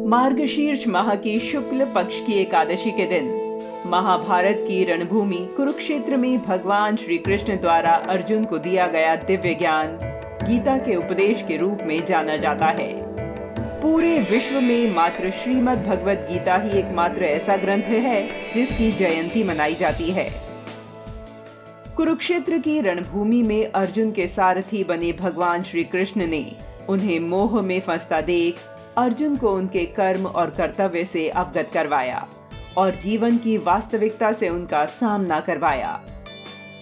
मार्गशीर्ष माह की शुक्ल पक्ष की एकादशी के दिन महाभारत की रणभूमि कुरुक्षेत्र में भगवान श्री कृष्ण द्वारा अर्जुन को दिया गया दिव्य ज्ञान गीता के उपदेश के रूप में जाना जाता है। पूरे विश्व में मात्र श्रीमद् भगवद गीता ही एकमात्र ऐसा ग्रंथ है जिसकी जयंती मनाई जाती है। कुरुक्षेत्र की रणभूमि में अर्जुन के सारथी बने भगवान श्री कृष्ण ने उन्हें मोह में फंसता देख अर्जुन को उनके कर्म और कर्तव्य से अवगत करवाया और जीवन की वास्तविकता से उनका सामना करवाया।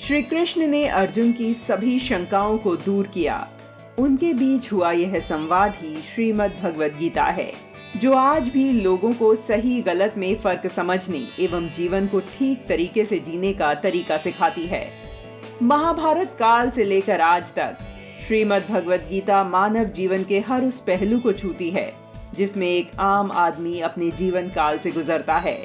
श्री कृष्ण ने अर्जुन की सभी शंकाओं को दूर किया। उनके बीच हुआ यह संवाद ही श्रीमद् भगवद गीता है, जो आज भी लोगों को सही गलत में फर्क समझने एवं जीवन को ठीक तरीके से जीने का तरीका सिखाती है। महाभारत काल से लेकर आज तक श्रीमद् भगवद गीता मानव जीवन के हर उस पहलू को छूती है जिसमें एक आम आदमी अपने जीवन काल से गुजरता है।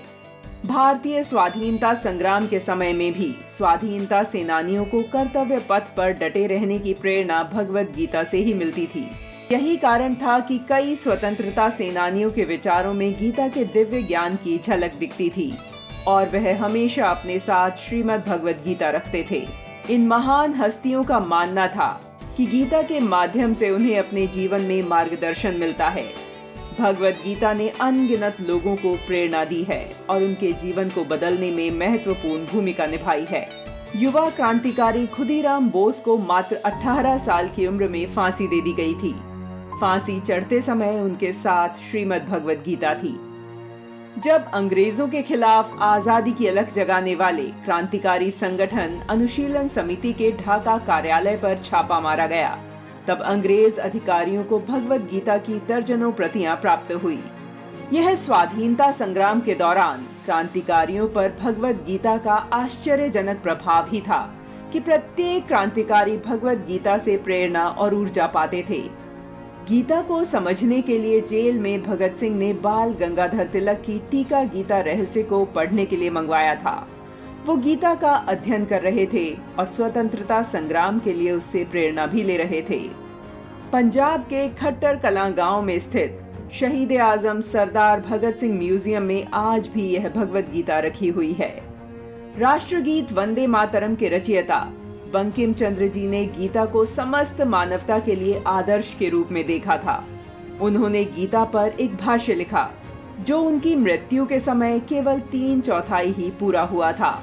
भारतीय स्वाधीनता संग्राम के समय में भी स्वाधीनता सेनानियों को कर्तव्य पथ पर डटे रहने की प्रेरणा भगवद गीता से ही मिलती थी। यही कारण था कि कई स्वतंत्रता सेनानियों के विचारों में गीता के दिव्य ज्ञान की झलक दिखती थी और वह हमेशा अपने साथ श्रीमद् भगवद गीता रखते थे। इन महान हस्तियों का मानना था कि गीता के माध्यम से उन्हें अपने जीवन में मार्गदर्शन मिलता है। भगवद गीता ने अनगिनत लोगों को प्रेरणा दी है और उनके जीवन को बदलने में महत्वपूर्ण भूमिका निभाई है। युवा क्रांतिकारी खुदीराम बोस को मात्र 18 साल की उम्र में फांसी दे दी गई थी। फांसी चढ़ते समय उनके साथ श्रीमद् भगवद गीता थी। जब अंग्रेजों के खिलाफ आजादी की अलख जगाने वाले क्रांतिकारी संगठन अनुशीलन समिति के ढाका कार्यालय पर छापा मारा गया, तब अंग्रेज अधिकारियों को भगवद गीता की दर्जनों प्रतियां प्राप्त हुई। यह स्वाधीनता संग्राम के दौरान क्रांतिकारियों पर भगवद गीता का आश्चर्यजनक प्रभाव ही था कि प्रत्येक क्रांतिकारी भगवद गीता से प्रेरणा और ऊर्जा पाते थे। गीता को समझने के लिए जेल में भगत सिंह ने बाल गंगाधर तिलक की टीका गीता रहस्य को पढ़ने के लिए मंगवाया था। वो गीता का अध्ययन कर रहे थे और स्वतंत्रता संग्राम के लिए उससे प्रेरणा भी ले रहे थे। पंजाब के खट्टर कलां गांव में स्थित शहीद आजम सरदार भगत सिंह म्यूजियम में आज भी यह भगवद गीता रखी हुई है। राष्ट्रगीत वंदे मातरम के रचयिता बंकिम चंद्र जी ने गीता को समस्त मानवता के लिए आदर्श के रूप में देखा था। उन्होंने गीता पर एक भाष्य लिखा जो उनकी मृत्यु के समय केवल 3/4 ही पूरा हुआ था।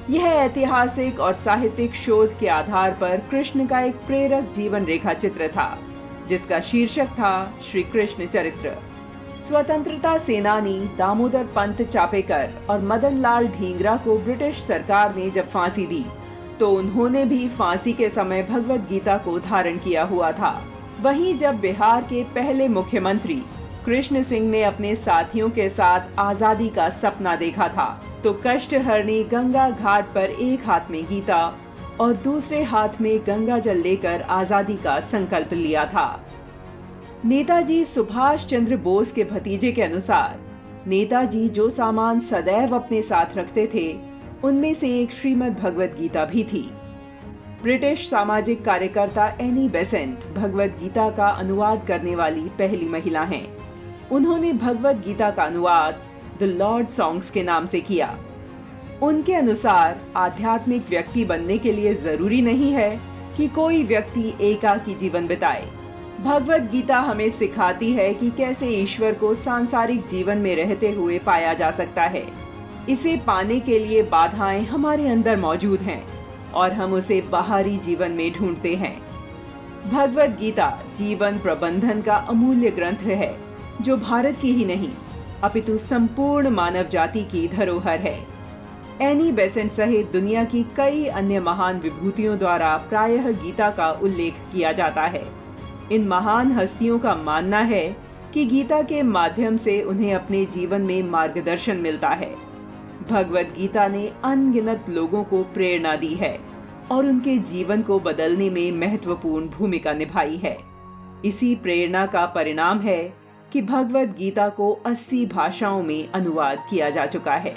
यह ऐतिहासिक और साहित्यिक शोध के आधार पर कृष्ण का एक प्रेरक जीवन रेखा चित्र था, जिसका शीर्षक था श्री कृष्ण चरित्र। स्वतंत्रता सेनानी दामोदर पंत चापेकर और मदन लाल ढींगरा को ब्रिटिश सरकार ने जब फांसी दी तो उन्होंने भी फांसी के समय भगवद गीता को धारण किया हुआ था। वहीं जब बिहार के पहले मुख्यमंत्री कृष्ण सिंह ने अपने साथियों के साथ आजादी का सपना देखा था तो कष्टहरणी गंगा घाट पर एक हाथ में गीता और दूसरे हाथ में गंगा जल लेकर आजादी का संकल्प लिया था। नेताजी सुभाष चंद्र बोस के भतीजे के अनुसार नेताजी जो सामान सदैव अपने साथ रखते थे उनमें से एक श्रीमद् भगवद गीता भी थी। ब्रिटिश सामाजिक कार्यकर्ता एनी बेसेंट भगवद गीता का अनुवाद करने वाली पहली महिला हैं। उन्होंने भगवद गीता का अनुवाद द लॉर्ड सॉन्ग्स के नाम से किया। उनके अनुसार आध्यात्मिक व्यक्ति बनने के लिए जरूरी नहीं है कि कोई व्यक्ति एकाकी जीवन बिताए। भगवद गीता हमें सिखाती है कि कैसे ईश्वर को सांसारिक जीवन में रहते हुए पाया जा सकता है। इसे पाने के लिए बाधाएं हमारे अंदर मौजूद हैं और हम उसे बाहरी जीवन में ढूंढते हैं। भगवद गीता जीवन प्रबंधन का अमूल्य ग्रंथ है जो भारत की ही नहीं अपितु संपूर्ण मानव जाति की धरोहर है। एनी बेसेंट सहित दुनिया की कई अन्य महान विभूतियों द्वारा प्रायः गीता का उल्लेख किया जाता है। इन महान हस्तियों का मानना है कि गीता के माध्यम से उन्हें अपने जीवन में मार्गदर्शन मिलता है। भगवद गीता ने अनगिनत लोगों को प्रेरणा दी है और उनके जीवन को बदलने में महत्वपूर्ण भूमिका निभाई है। इसी प्रेरणा का परिणाम है कि भगवद गीता को 80 भाषाओं में अनुवाद किया जा चुका है।